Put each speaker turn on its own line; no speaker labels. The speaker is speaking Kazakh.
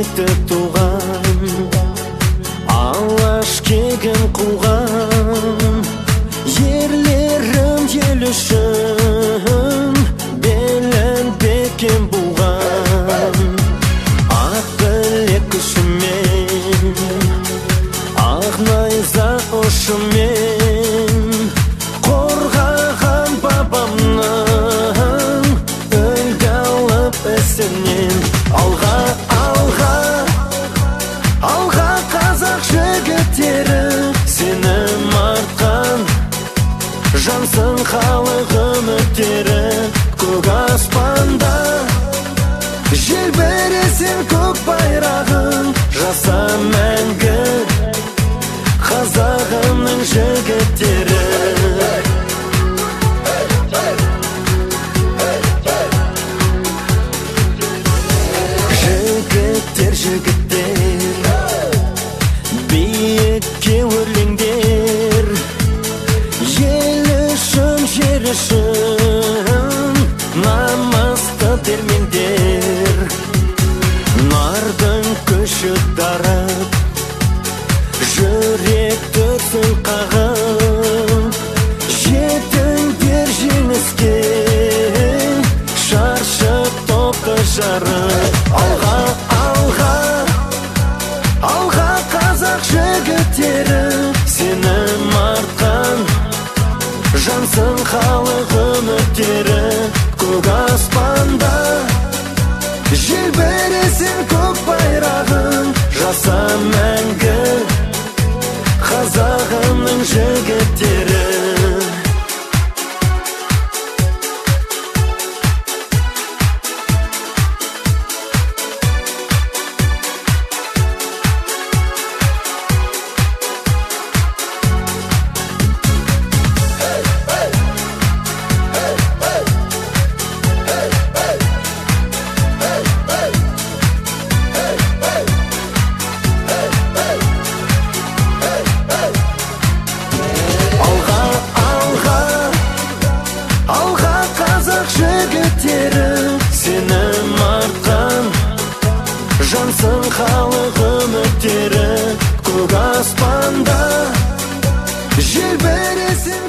Ниеті туған, алаш кегін қуған, ерлерім ел үшін белін бекем буған. Ақ білек күшімен, ақ найза ұшымен қорғаған бабамның үлгі алып ісінен. Алға, алға, алға қазақ жігіттері, сенім артқан жансың халық үміттері. Көк аспанда желбіресін көк байрағын, жаса мәңгі қазағымның жігіттері. Жігіттер, жігіттер, биікке өрлеңдер, ел үшін, жер үшін намысты термеңдер. Нардың күші дарып, жүрек дүрсін қағып, жетіңдер жеңіске, шаршып топты жарып. Алға, алға, алға қазақ жігіттері, сенім артқан жансың халық үміттері. Көк аспанда желбіресін көк байрағын, жаса мәңгі қазағымның жігіттері. Сенім артқан жансың халық үміттері. Көк аспанда желбіресін